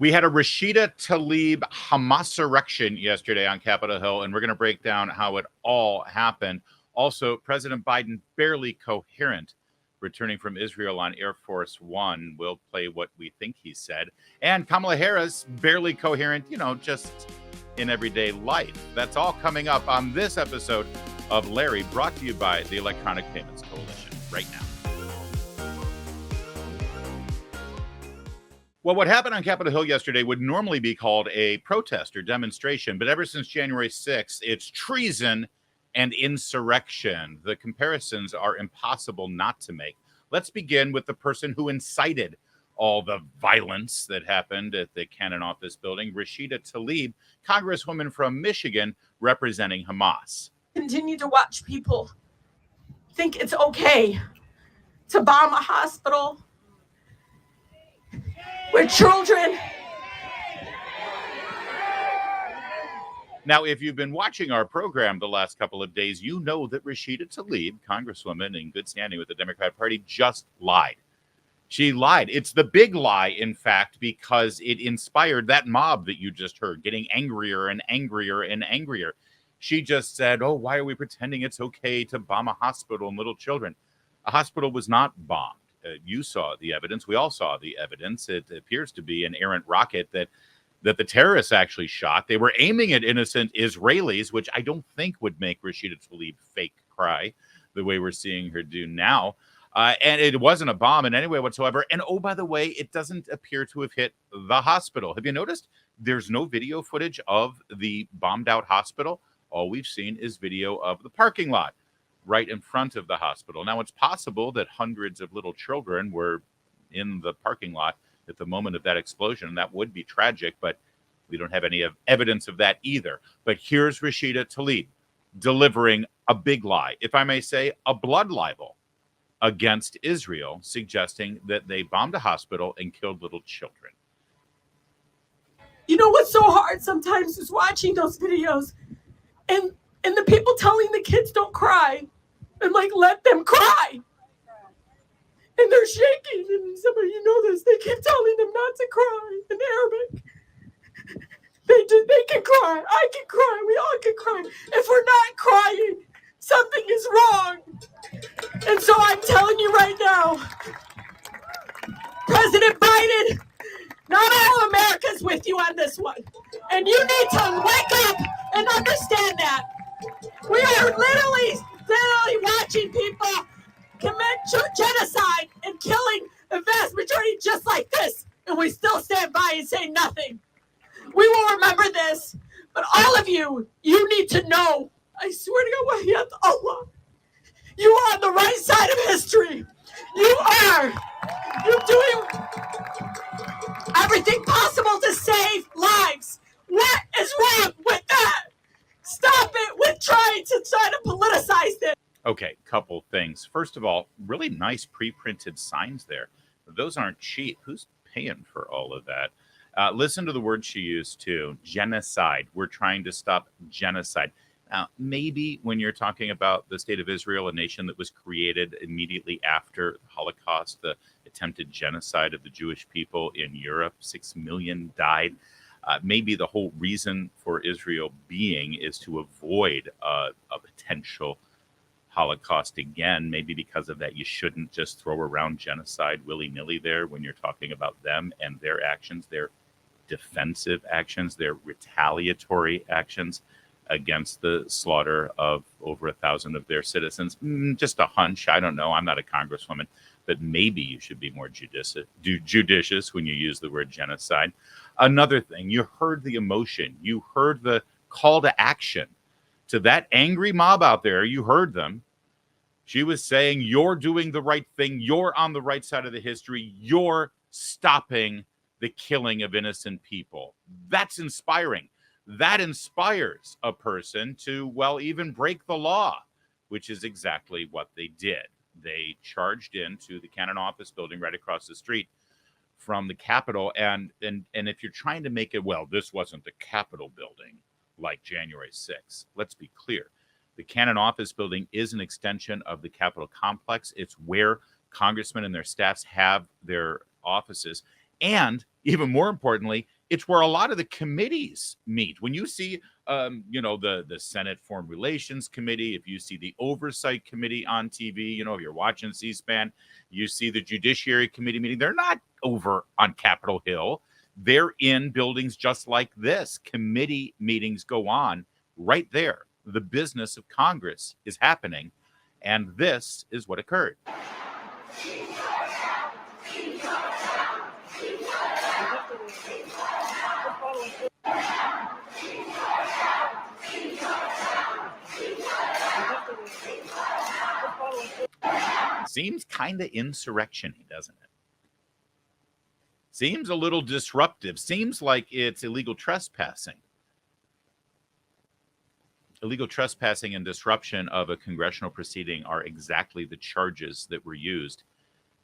We had a Rashida Tlaib Hamassurrection yesterday on Capitol Hill, and we're going to break down how it all happened. Also, President Biden barely coherent returning from Israel on Air Force One. We'll play what we think he said. And Kamala Harris barely coherent, just in everyday life. That's all coming up on this episode of Larry, brought to you by the Electronic Payments Coalition right now. Well, what happened on Capitol Hill yesterday would normally be called a protest or demonstration, but ever since January 6th, it's treason and insurrection. The comparisons are impossible not to make. Let's begin with the person who incited all the violence that happened at the Canon office building, Rashida Tlaib, Congresswoman from Michigan representing Hamas. Continue to watch people think it's okay to bomb a hospital with children. Now, if you've been watching our program the last couple of days, you know that Rashida Tlaib, Congresswoman in good standing with the Democrat Party, just lied. She lied. It's the big lie, in fact, because it inspired that mob that you just heard, getting angrier and angrier and angrier. She just said, oh, why are we pretending it's okay to bomb a hospital and little children? A hospital was not bombed. You saw the evidence. We all saw the evidence. It appears to be an errant rocket that the terrorists actually shot. They were aiming at innocent Israelis, which I don't think would make Rashida Tlaib fake cry the way we're seeing her do now. And it wasn't a bomb in any way whatsoever. And oh, by the way, it doesn't appear to have hit the hospital. Have you noticed there's no video footage of the bombed out hospital? All we've seen is video of the parking lot right in front of the hospital. Now, it's possible that hundreds of little children were in the parking lot at the moment of that explosion. That would be tragic, but we don't have any evidence of that either. But here's Rashida Tlaib delivering a big lie, if I may say, a blood libel against Israel, suggesting that they bombed a hospital and killed little children. You know what's so hard sometimes is watching those videos and the people telling the kids don't cry and let them cry. And they're shaking, and some of you know this. They keep telling them not to cry in Arabic. They can cry. I can cry. We all can cry. If we're not crying, something is wrong. And so I'm telling you right now, President Biden, not all America's with you on this one. And you need to wake up and understand that. We are literally watching people commit genocide and killing the vast majority just like this. And we still stand by and say nothing. We will remember this. But all of you, you need to know, I swear to God, Allah, you are on the right side of history. You are. You're doing everything possible to save lives. What is wrong with that? Stop it with trying to politicize this. Okay, couple things. First of all, really nice pre-printed signs there. Those aren't cheap. Who's paying for all of that? Listen to the word she used too. Genocide. We're trying to stop genocide. Now, maybe when you're talking about the state of Israel, a nation that was created immediately after the Holocaust, the attempted genocide of the Jewish people in Europe, 6 million died. Maybe the whole reason for Israel being is to avoid a potential Holocaust again. Maybe because of that, you shouldn't just throw around genocide willy-nilly there when you're talking about them and their actions, their defensive actions, their retaliatory actions against the slaughter of over 1,000 of their citizens. Just a hunch. I don't know. I'm not a congresswoman, but maybe you should be more judicious when you use the word genocide. Another thing, you heard the emotion. You heard the call to action to that angry mob out there. You heard them. She was saying, you're doing the right thing. You're on the right side of the history. You're stopping the killing of innocent people. That's inspiring. That inspires a person to, well, even break the law, which is exactly what they did. They charged into the Canon office building right across the street from the Capitol. And if you're trying to make it, well, this wasn't the Capitol building like January 6th. Let's be clear. The Canon office building is an extension of the Capitol complex. It's where congressmen and their staffs have their offices. And even more importantly, it's where a lot of the committees meet. When you see, the Senate Foreign Relations Committee, if you see the Oversight Committee on TV, if you're watching C-SPAN, you see the Judiciary Committee meeting. They're not over on Capitol Hill. They're in buildings just like this. Committee meetings go on right there. The business of Congress is happening, and this is what occurred. Seems kind of insurrection-y, doesn't it? Seems a little disruptive. Seems like it's illegal trespassing. Illegal trespassing and disruption of a congressional proceeding are exactly the charges that were used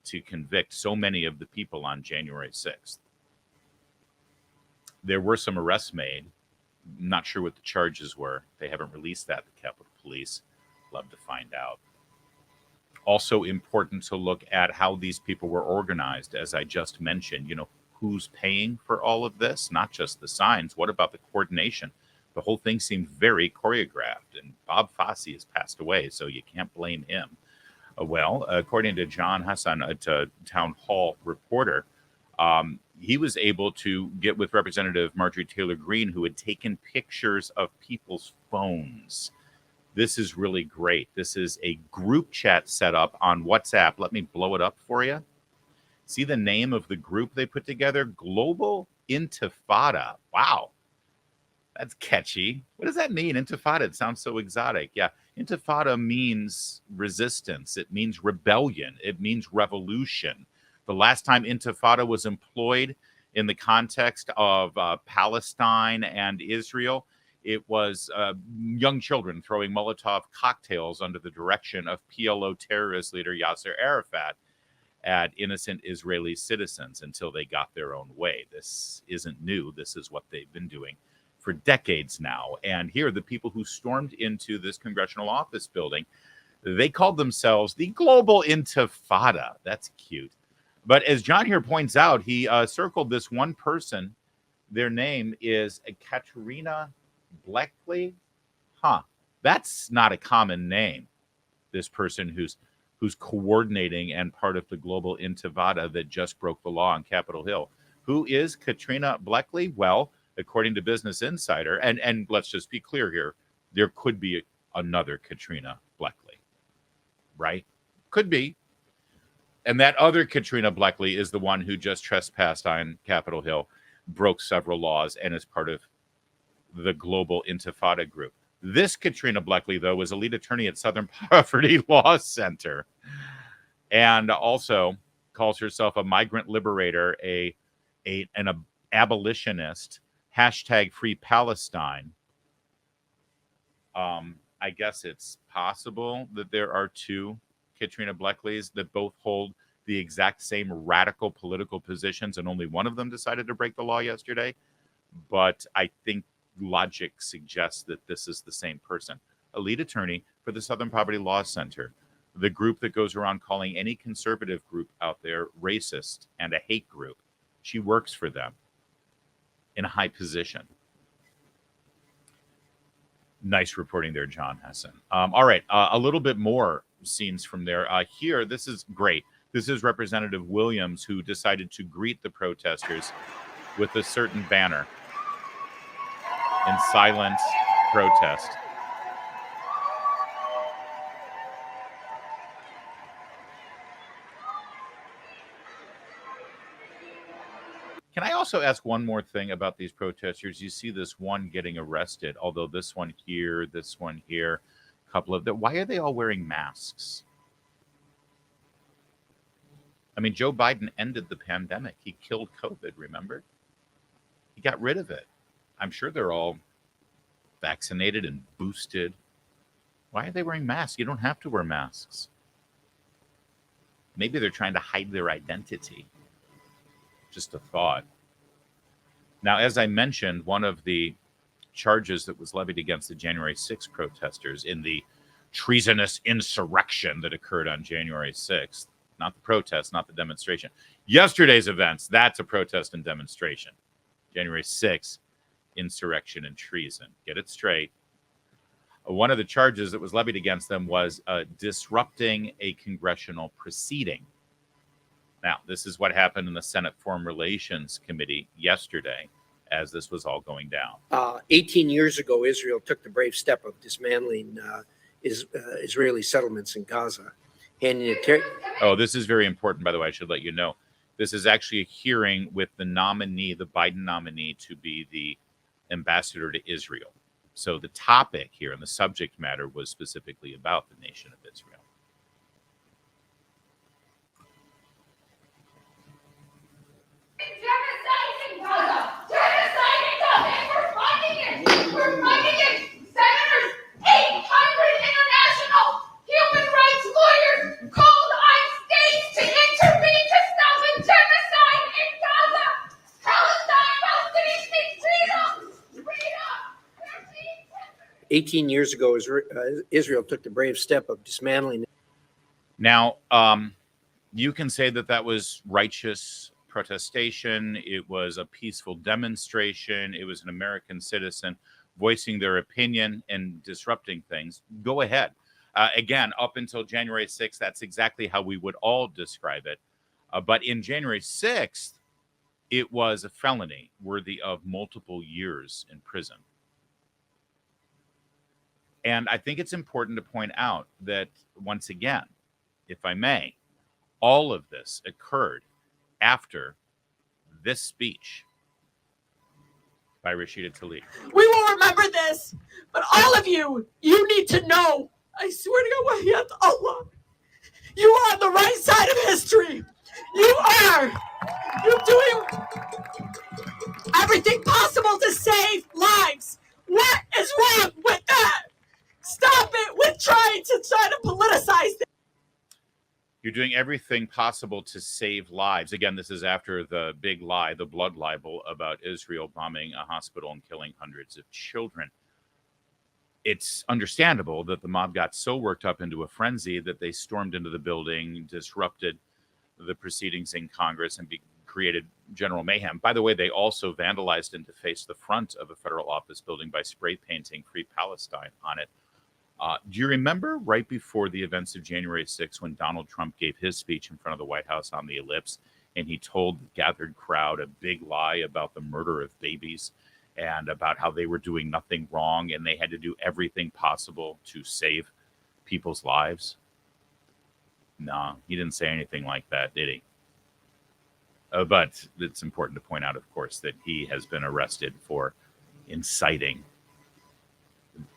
to convict so many of the people on January 6th. There were some arrests made. Not sure what the charges were. They haven't released that, the Capitol Police. Love to find out. Also important to look at how these people were organized, as I just mentioned. Who's paying for all of this? Not just the signs. What about the coordination? The whole thing seemed very choreographed, and Bob Fosse has passed away, so you can't blame him. Well, according to John Hassan, a town hall reporter, he was able to get with Representative Marjorie Taylor Greene, who had taken pictures of people's phones. This is really great. This is a group chat set up on WhatsApp. Let me blow it up for you. See the name of the group they put together? Global Intifada. Wow. That's catchy. What does that mean? Intifada. It sounds so exotic. Yeah. Intifada means resistance. It means rebellion. It means revolution. The last time Intifada was employed in the context of Palestine and Israel, it was young children throwing Molotov cocktails under the direction of PLO terrorist leader Yasser Arafat at innocent Israeli citizens until they got their own way. This isn't new. This is what they've been doing for decades now. And here, the people who stormed into this congressional office building, they called themselves the Global Intifada. That's cute. But as John here points out, he circled this one person. Their name is Katrina Bleckley. That's not a common name. This person who's coordinating and part of the Global Intifada that just broke the law on Capitol Hill. Who is Katrina Bleckley? Well, according to Business Insider, and let's just be clear here, there could be another Katrina Bleckley, right? Could be. And that other Katrina Bleckley is the one who just trespassed on Capitol Hill, broke several laws, and is part of the Global Intifada group. This Katrina Bleckley, though, was a lead attorney at Southern Poverty Law Center, and also calls herself a migrant liberator, an abolitionist, hashtag Free Palestine. I guess it's possible that there are two Katrina Bleckleys that both hold the exact same radical political positions, and only one of them decided to break the law yesterday. But I think logic suggests that this is the same person, a lead attorney for the Southern Poverty Law Center, the group that goes around calling any conservative group out there racist and a hate group. She works for them in a high position. Nice reporting there, John Hassan. All right, a little bit more scenes from there. Here, this is great. This is Representative Williams, who decided to greet the protesters with a certain banner in silent protest. Can I also ask one more thing about these protesters? You see this one getting arrested, although this one here, a couple of them. Why are they all wearing masks? I mean, Joe Biden ended the pandemic. He killed COVID, remember? He got rid of it. I'm sure they're all vaccinated and boosted. Why are they wearing masks? You don't have to wear masks. Maybe they're trying to hide their identity. Just a thought. Now, as I mentioned, one of the charges that was levied against the January 6th protesters in the treasonous insurrection that occurred on January 6th, not the protest, not the demonstration. Yesterday's events, that's a protest and demonstration. January 6th, insurrection and treason. Get it straight. One of the charges that was levied against them was disrupting a congressional proceeding. Now, this is what happened in the Senate Foreign Relations Committee yesterday as this was all going down. 18 years ago, Israel took the brave step of dismantling Israeli settlements in Gaza. Oh, this is very important, by the way. I should let you know. This is actually a hearing with the nominee, the Biden nominee, to be the ambassador to Israel. So the topic here and the subject matter was specifically about the nation of Israel. Genocide in Gaza! Genocide in Gaza! And we're funding it! We're funding it! Senators, 800 international human rights lawyers called on states to intervene to stop a genocide in Gaza! Palestine, Palestinian freedom! Freedom! 18 years ago, Israel took the brave step of dismantling. Now, you can say that that was righteous protestation. It was a peaceful demonstration. It was an American citizen voicing their opinion and disrupting things. Go ahead. Again, up until January 6th, that's exactly how we would all describe it. But in January 6th, it was a felony worthy of multiple years in prison. And I think it's important to point out that, once again, if I may, all of this occurred after this speech by Rashida Tlaib. We will remember this, but all of you, you need to know, I swear to God, Wahyat Allah, you are on the right side of history. You are. You're doing everything possible to save lives. What is wrong with that? Stop it with trying to politicize this. You're doing everything possible to save lives. Again, this is after the big lie, the blood libel about Israel bombing a hospital and killing hundreds of children. It's understandable that the mob got so worked up into a frenzy that they stormed into the building, disrupted the proceedings in Congress, and created general mayhem. By the way, they also vandalized and defaced the front of a federal office building by spray painting Free Palestine on it. Do you remember right before the events of January 6th when Donald Trump gave his speech in front of the White House on the ellipse, and he told the gathered crowd a big lie about the murder of babies and about how they were doing nothing wrong and they had to do everything possible to save people's lives? No, he didn't say anything like that, did he? But it's important to point out, of course, that he has been arrested for inciting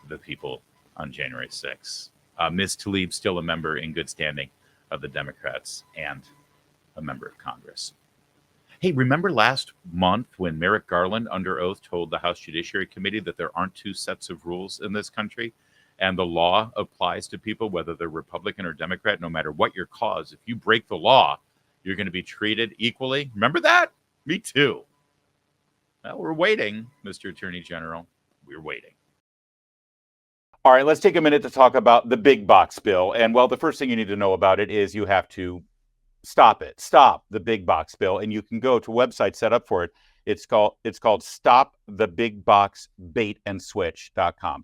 the people on January 6th. Ms. Tlaib still a member in good standing of the Democrats and a member of Congress. Hey, remember last month when Merrick Garland under oath told the House Judiciary Committee that there aren't two sets of rules in this country and the law applies to people whether they're Republican or Democrat, no matter what your cause. If you break the law, you're going to be treated equally. Remember that? Me too. Well, we're waiting, Mr. Attorney General. We're waiting. All right, let's take a minute to talk about the big box bill. And well, the first thing you need to know about it is you have to stop it. Stop the big box bill. And you can go to a website set up for it. It's called stopthebigboxbaitandSwitch.com.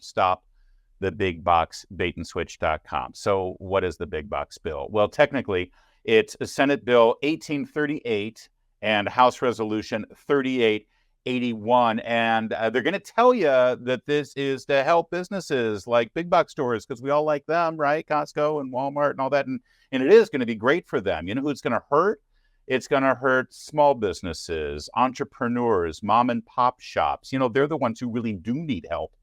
StopthebigboxbaitandSwitch.com. So what is the big box bill? Well, technically, it's Senate Bill 1838 and House Resolution 3881. And they're going to tell you that this is to help businesses like big box stores, because we all like them, right? Costco and Walmart and all that. And it is going to be great for them. You know who it's going to hurt? It's going to hurt small businesses, entrepreneurs, mom and pop shops. You know, they're the ones who really do need help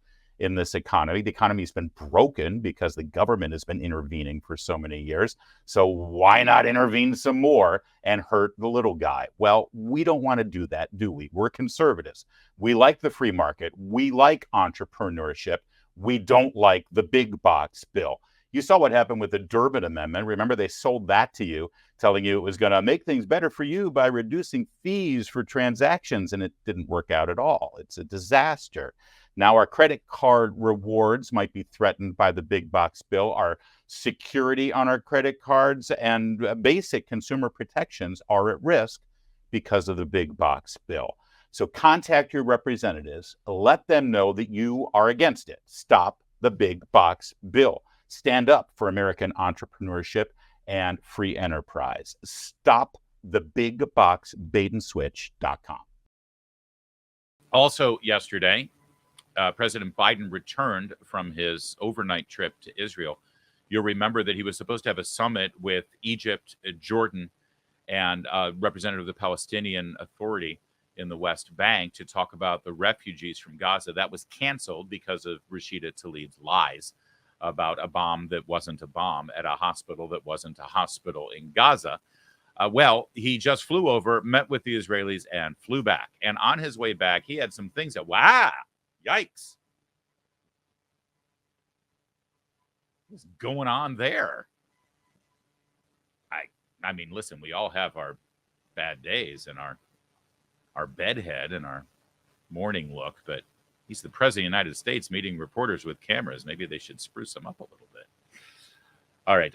in this economy. The economy's been broken because the government has been intervening for so many years. So why not intervene some more and hurt the little guy? Well, we don't want to do that, do we? We're conservatives. We like the free market. We like entrepreneurship. We don't like the big box bill. You saw what happened with the Durbin Amendment. Remember, they sold that to you, telling you it was going to make things better for you by reducing fees for transactions, and it didn't work out at all. It's a disaster. Now our credit card rewards might be threatened by the big box bill. Our security on our credit cards and basic consumer protections are at risk because of the big box bill. So contact your representatives. Let them know that you are against it. Stop the big box bill. Stand up for American entrepreneurship and free enterprise. Stop the big box baitandSwitch.com. Also yesterday, President Biden returned from his overnight trip to Israel. You'll remember that he was supposed to have a summit with Egypt, Jordan, and representative of the Palestinian Authority in the West Bank to talk about the refugees from Gaza. That was canceled because of Rashida Tlaib's lies about a bomb that wasn't a bomb at a hospital that wasn't a hospital in Gaza. Well, he just flew over, met with the Israelis, and flew back. And on his way back, he had some things that, wow, yikes. What's going on there? I mean, listen, we all have our bad days and our bedhead and our morning look, but he's the president of the United States meeting reporters with cameras. Maybe they should spruce him up a little bit. All right.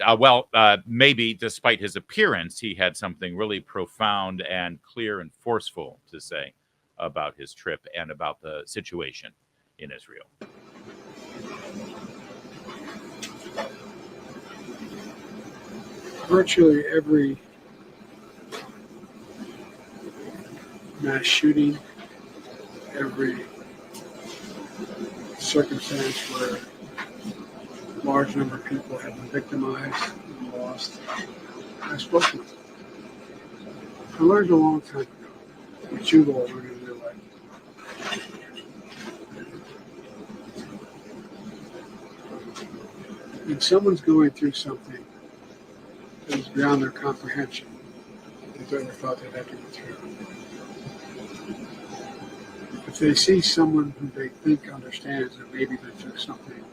Maybe despite his appearance, he had something really profound and clear and forceful to say about his trip and about the situation in Israel. Virtually every mass shooting, every circumstance where a large number of people have been victimized and lost, I've spoken with them. I learned a long time ago, what you've all learned in your life. When someone's going through something that is beyond their comprehension, they never thought they'd have to go through. If they see someone who they think understands that maybe they took something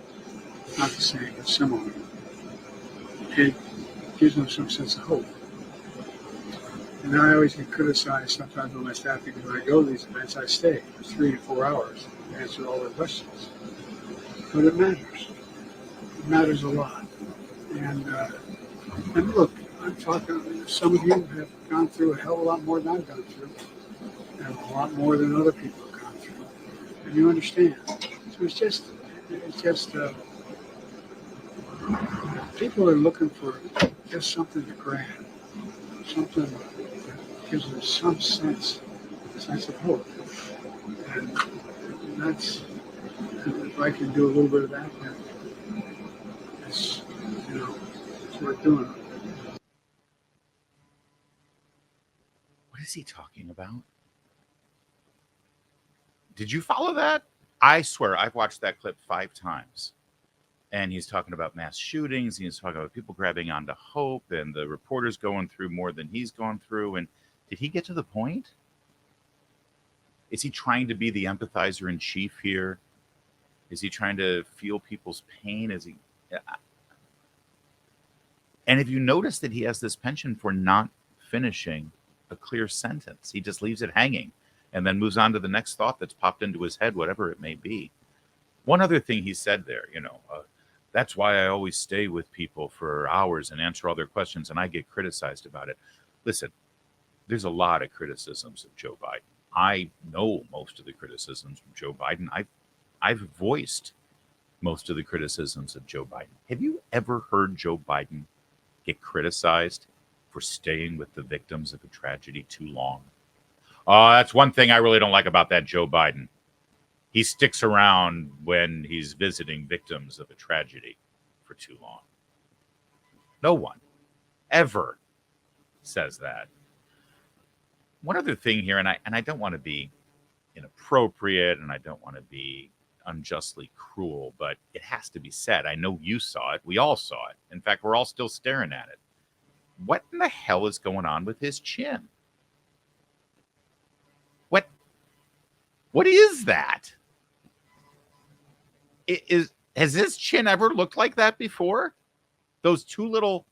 not the same but similar, it gives them some sense of hope. And I always get criticized sometimes by my staff because when I go to these events, I stay for 3 to 4 hours to answer all their questions. But it matters. It matters a lot. And look, I'm talking, some of you have gone through a hell of a lot more than I've gone through, and a lot more than other people have gone through. And you understand. So it's just people are looking for just something to grab, something that gives them some sense of hope. And that's, if I can do a little bit of that, then it's worth doing. What is he talking about? Did you follow that? I swear I've watched that clip 5 times. And he's talking about mass shootings. And he's talking about people grabbing onto hope and the reporters going through more than he's gone through. And did he get to the point? Is he trying to be the empathizer in chief here? Is he trying to feel people's pain? And if you notice that he has this penchant for not finishing a clear sentence, he just leaves it hanging and then moves on to the next thought that's popped into his head, whatever it may be. One other thing he said there, that's why I always stay with people for hours and answer all their questions, and I get criticized about it. Listen, there's a lot of criticisms of Joe Biden. I know most of the criticisms of Joe Biden. I've voiced most of the criticisms of Joe Biden. Have you ever heard Joe Biden get criticized for staying with the victims of a tragedy too long? That's one thing I really don't like about that Joe Biden. He sticks around when he's visiting victims of a tragedy for too long. No one ever says that. One other thing here, and I don't want to be inappropriate and I don't want to be unjustly cruel, but it has to be said. I know you saw it. We all saw it. In fact, we're all still staring at it. What in the hell is going on with his chin? What is that? Has his chin ever looked like that before? Those two little,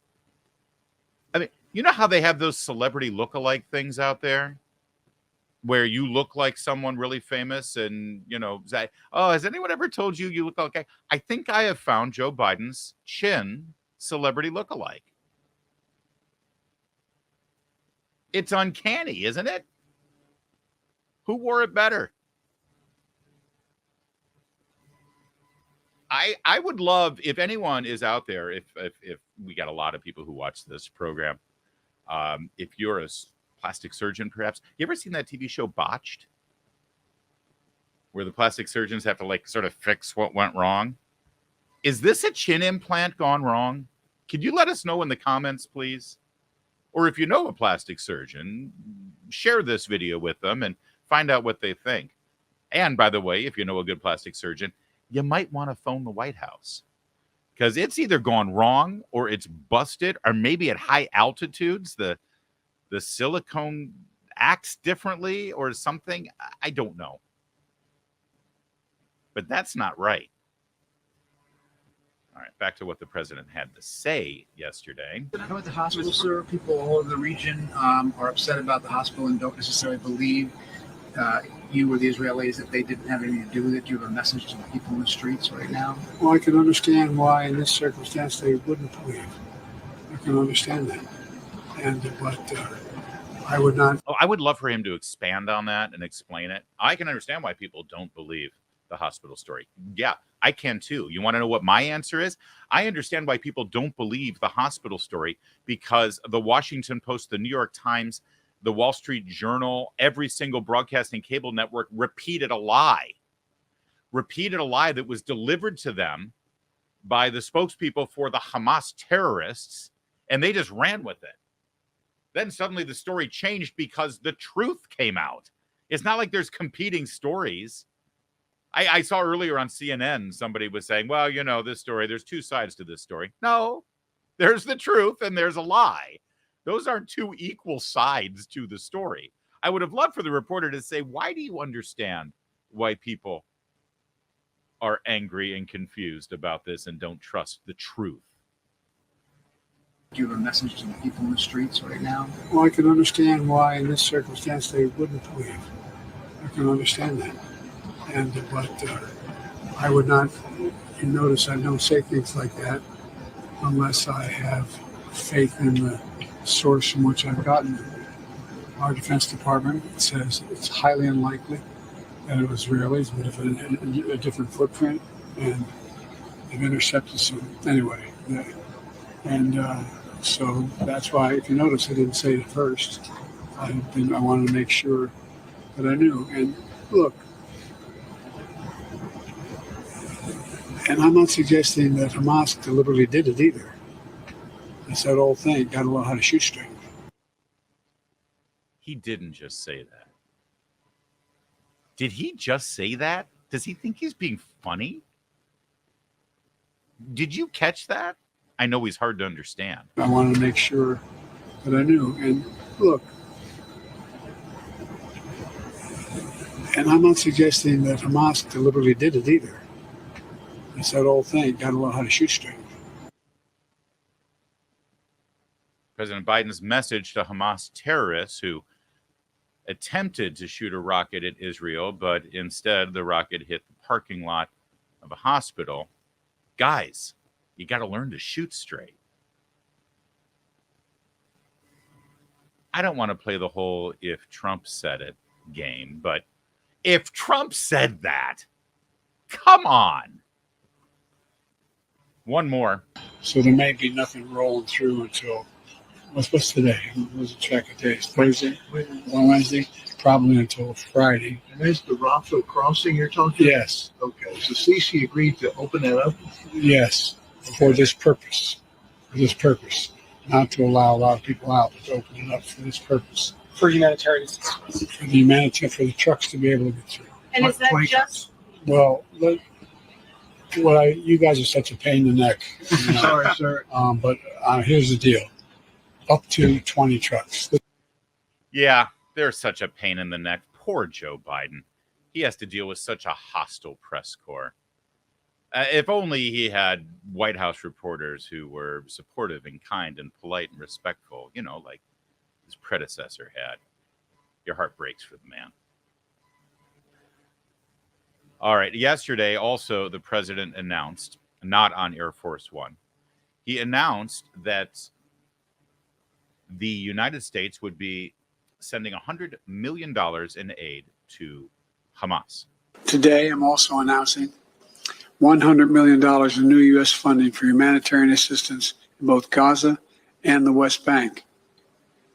I mean, you know how they have those celebrity look-alike things out there where you look like someone really famous and, you know, say, oh, has anyone ever told you you look like, I think I have found Joe Biden's chin celebrity look-alike. It's uncanny, isn't it? Who wore it better? I would love, if anyone is out there, if we got a lot of people who watch this program, if you're a plastic surgeon, perhaps, you ever seen that TV show Botched, where the plastic surgeons have to like sort of fix what went wrong? Is this a chin implant gone wrong? Could you let us know in the comments, please? Or if you know a plastic surgeon, share this video with them and find out what they think. And by the way, if you know a good plastic surgeon, you might want to phone the White House, because it's either gone wrong or it's busted, or maybe at high altitudes the silicone acts differently or something. I don't know. But that's not right. All right, back to what the president had to say yesterday. I know at the hospital, sir, people all over the region are upset about the hospital and don't necessarily believe you or the Israelis that they didn't have anything to do with it. Do you have a message to the people in the streets right now? Well, I can understand why in this circumstance they wouldn't believe. I can understand that. But I would not. Oh, I would love for him to expand on that and explain it. I can understand why people don't believe the hospital story. Yeah, I can too. You want to know what my answer is? I understand why people don't believe the hospital story, because the Washington Post, the New York Times, the Wall Street Journal, every single broadcasting cable network repeated a lie that was delivered to them by the spokespeople for the Hamas terrorists, and they just ran with it. Then suddenly the story changed because the truth came out. It's not like there's competing stories. I saw earlier on CNN, somebody was saying, well, you know, this story, there's two sides to this story. No, there's the truth and there's a lie. Those aren't two equal sides to the story. I would have loved for the reporter to say, why do you understand why people are angry and confused about this and don't trust the truth? Do you have a message to the people in the streets right now? Well, I can understand why in this circumstance they wouldn't believe. I can understand that. But I would not, you notice I don't say things like that unless I have faith in the source from which I've gotten them. Our Defense Department says it's highly unlikely that it was Israelis, but if a different footprint, and they've intercepted some anyway. So that's why, if you notice, I didn't say it first. I wanted to make sure that I knew. And look, and I'm not suggesting that Hamas deliberately did it either. It's that old thing, gotta learn how to shoot straight. He didn't just say that. Did he just say that? Does he think he's being funny? Did you catch that? I know he's hard to understand. I wanted to make sure that I knew. And look, and I'm not suggesting that Hamas deliberately did it either. It's that old thing, gotta learn how to shoot straight. President Biden's message to Hamas terrorists who attempted to shoot a rocket at Israel, but instead the rocket hit the parking lot of a hospital. Guys, you got to learn to shoot straight. I don't want to play the whole if Trump said it game, but if Trump said that, come on. One more. So there may be nothing rolling through until, what's today? What's the track of days? Thursday? Wednesday? Probably until Friday. And that's the Rockville crossing you're talking about? Yes. Okay, so Cece agreed to open that up? Yes. For this purpose. Not to allow a lot of people out, but to open it up for this purpose. For humanitarian. For the trucks to be able to get through. And is that just? Well, you guys are such a pain in the neck. You know? Sorry, sir. But here's the deal. Up to 20 trucks. Yeah, they're such a pain in the neck. Poor Joe Biden. He has to deal with such a hostile press corps. If only he had White House reporters who were supportive and kind and polite and respectful, like his predecessor had. Your heart breaks for the man. All right. Yesterday, also, the president announced, not on Air Force One, he announced that the United States would be sending $100 million in aid to Hamas. Today, I'm also announcing $100 million in new U.S. funding for humanitarian assistance in both Gaza and the West Bank.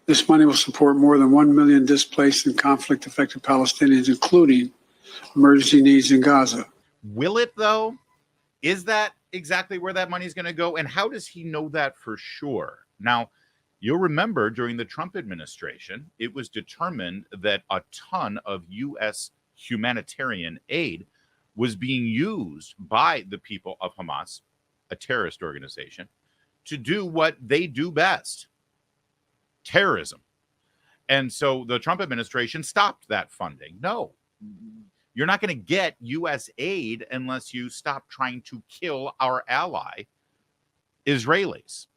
This money will support more than 1 million displaced and conflict-affected Palestinians, including emergency needs in Gaza. Will it, though? Is that exactly where that money is going to go? And how does he know that for sure? Now, you'll remember during the Trump administration, it was determined that a ton of U.S. humanitarian aid was being used by the people of Hamas, a terrorist organization, to do what they do best, terrorism. And so the Trump administration stopped that funding. No, you're not going to get U.S. aid unless you stop trying to kill our ally, Israelis.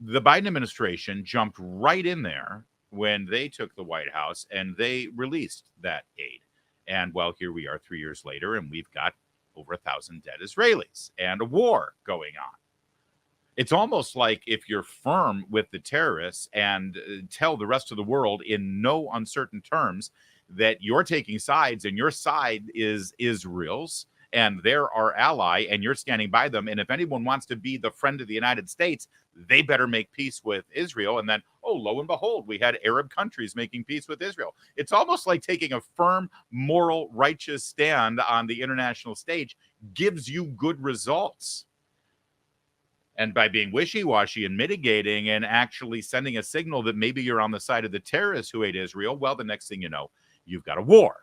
The Biden administration jumped right in there when they took the White House and they released that aid. And well, here we are 3 years later, and we've got over 1,000 dead Israelis and a war going on. It's almost like if you're firm with the terrorists and tell the rest of the world in no uncertain terms that you're taking sides and your side is Israel's and they're our ally and you're standing by them. And if anyone wants to be the friend of the United States, they better make peace with Israel. And then, oh, lo and behold, we had Arab countries making peace with Israel. It's almost like taking a firm, moral, righteous stand on the international stage gives you good results. And by being wishy-washy and mitigating and actually sending a signal that maybe you're on the side of the terrorists who hate Israel, well, the next thing you know, you've got a war.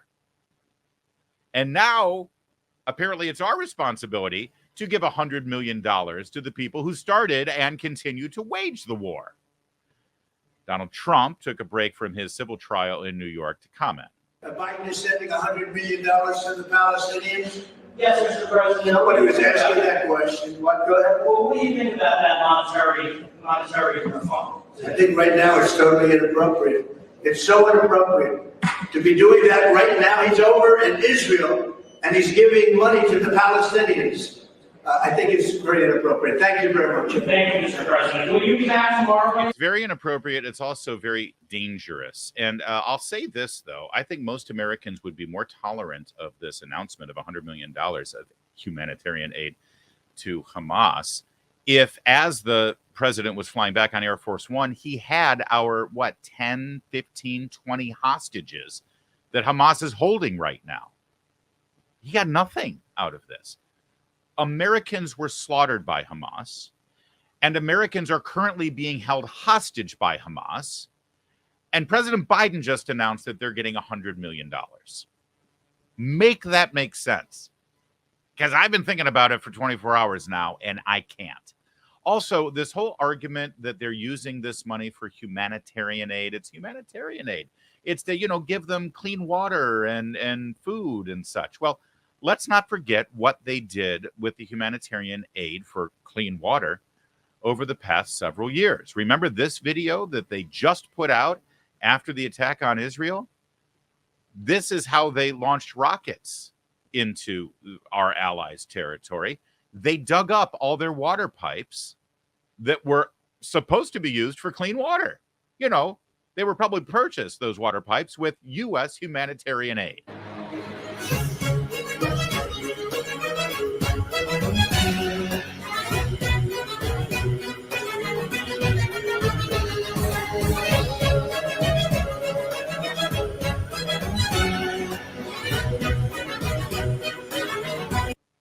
And now, apparently, it's our responsibility to give $100 million to the people who started and continue to wage the war. Donald Trump took a break from his civil trial in New York to comment. Biden is sending $100 million to the Palestinians? Yes, Mr. President. Nobody was asking that question. What, go ahead. Well, what do you think about that monetary fund? I think right now it's totally inappropriate. It's so inappropriate to be doing that right now. He's over in Israel and he's giving money to the Palestinians. I think it's very inappropriate. Thank you very much. Thank you, Mr. President. Will you be back tomorrow? It's very inappropriate. It's also very dangerous. And I'll say this, though. I think most Americans would be more tolerant of this announcement of $100 million of humanitarian aid to Hamas if, as the president was flying back on Air Force One, he had our, 10, 15, 20 hostages that Hamas is holding right now. He got nothing out of this. Americans were slaughtered by Hamas, and Americans are currently being held hostage by Hamas. And President Biden just announced that they're getting $100 million. Make that make sense. Because I've been thinking about it for 24 hours now, and I can't. Also, this whole argument that they're using this money for humanitarian aid, it's humanitarian aid. It's to, give them clean water and food and such. Well, let's not forget what they did with the humanitarian aid for clean water over the past several years. Remember this video that they just put out after the attack on Israel? This is how they launched rockets into our allies' territory. They dug up all their water pipes that were supposed to be used for clean water. They were probably purchased, those water pipes, with U.S. humanitarian aid.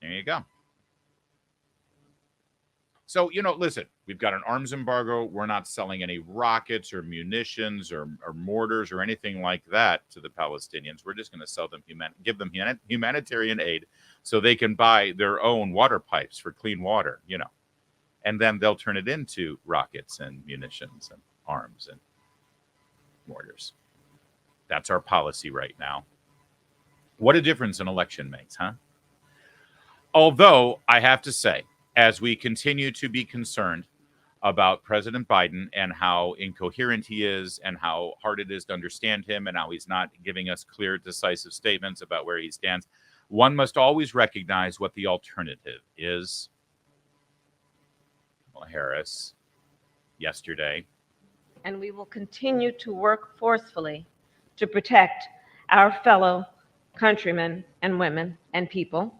There you go. So, listen, we've got an arms embargo. We're not selling any rockets or munitions or mortars or anything like that to the Palestinians. We're just going to sell them, give them humanitarian aid so they can buy their own water pipes for clean water, and then they'll turn it into rockets and munitions and arms and mortars. That's our policy right now. What a difference an election makes, huh? Although I have to say, as we continue to be concerned about President Biden and how incoherent he is and how hard it is to understand him and how he's not giving us clear, decisive statements about where he stands, one must always recognize what the alternative is. Kamala Harris yesterday. And we will continue to work forcefully to protect our fellow countrymen and women and people,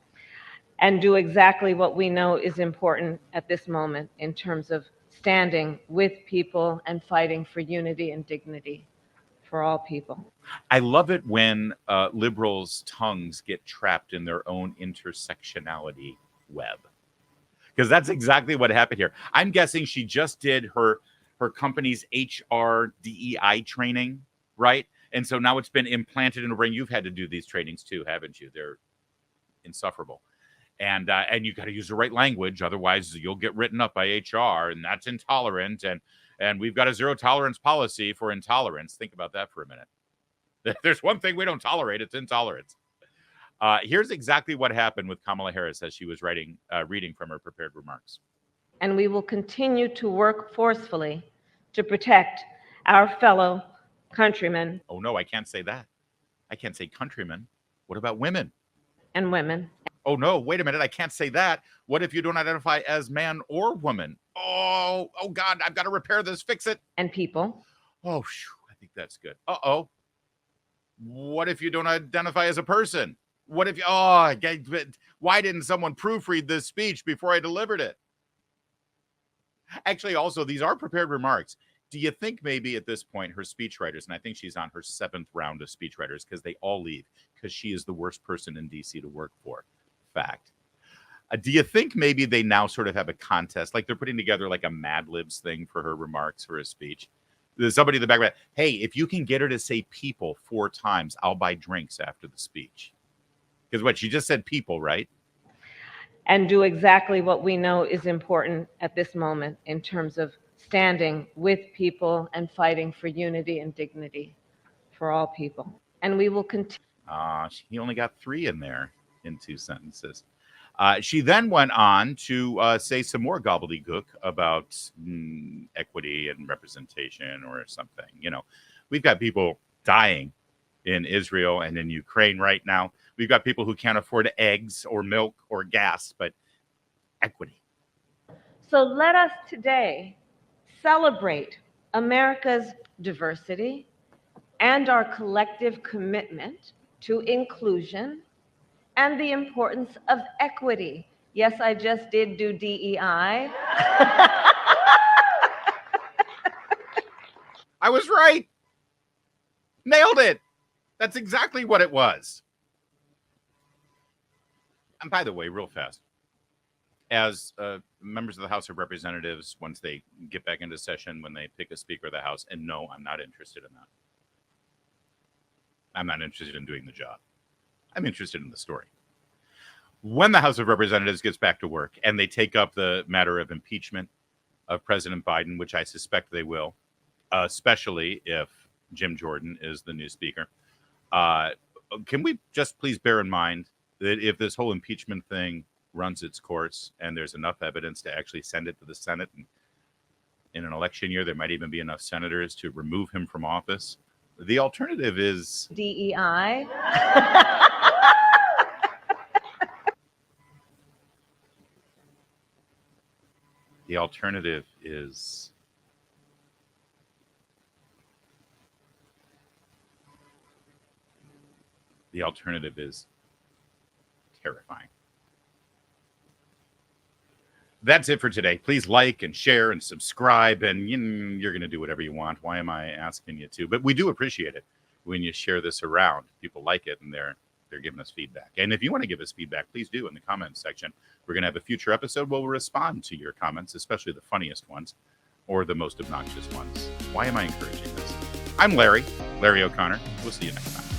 and do exactly what we know is important at this moment in terms of standing with people and fighting for unity and dignity for all people. I love it when liberals' tongues get trapped in their own intersectionality web, because that's exactly what happened here. I'm guessing she just did her company's HR DEI training, right? And so now it's been implanted in her brain. You've had to do these trainings too, haven't you? They're insufferable. And you got to use the right language, otherwise you'll get written up by HR, and that's intolerant. And we've got a zero tolerance policy for intolerance. Think about that for a minute. There's one thing we don't tolerate, it's intolerance. Here's exactly what happened with Kamala Harris as she was reading from her prepared remarks. And we will continue to work forcefully to protect our fellow countrymen. Oh no, I can't say that. I can't say countrymen. What about women? And women. Oh no, wait a minute, I can't say that. What if you don't identify as man or woman? Oh God, I've got to repair this, fix it. And people. Oh, I think that's good. Uh-oh. What if you don't identify as a person? What if you, why didn't someone proofread this speech before I delivered it? Actually, also, these are prepared remarks. Do you think maybe at this point her speechwriters, and I think she's on her 7th round of speechwriters because they all leave because she is the worst person in DC to work for. Fact. Do you think maybe they now sort of have a contest, like they're putting together like a Mad Libs thing for her remarks for a speech? There's somebody in the background, hey, if you can get her to say people 4 times, I'll buy drinks after the speech. Because what, she just said people, right? And do exactly what we know is important at this moment in terms of standing with people and fighting for unity and dignity for all people. And we will continue. He only got 3 in there in 2 sentences. She then went on to say some more gobbledygook about equity and representation or something. You know, we've got people dying in Israel and in Ukraine right now. We've got people who can't afford eggs or milk or gas, but equity. So let us today celebrate America's diversity and our collective commitment to inclusion and the importance of equity. Yes, I just did do DEI. I was right. Nailed it. That's exactly what it was. And by the way, real fast, as members of the House of Representatives, once they get back into session, when they pick a Speaker of the House, and no, I'm not interested in that. I'm not interested in doing the job. I'm interested in the story. When the House of Representatives gets back to work and they take up the matter of impeachment of President Biden, which I suspect they will, especially if Jim Jordan is the new Speaker, can we just please bear in mind that if this whole impeachment thing runs its course and there's enough evidence to actually send it to the Senate, and in an election year there might even be enough senators to remove him from office, the alternative is DEI. The alternative is terrifying. That's it for today. Please like and share and subscribe, and you're going to do whatever you want. Why am I asking you to? But we do appreciate it when you share this around. People like it, and they're giving us feedback. And if you want to give us feedback, please do in the comments section. We're going to have a future episode where we'll respond to your comments, especially the funniest ones or the most obnoxious ones. Why am I encouraging this? I'm Larry O'Connor. We'll see you next time.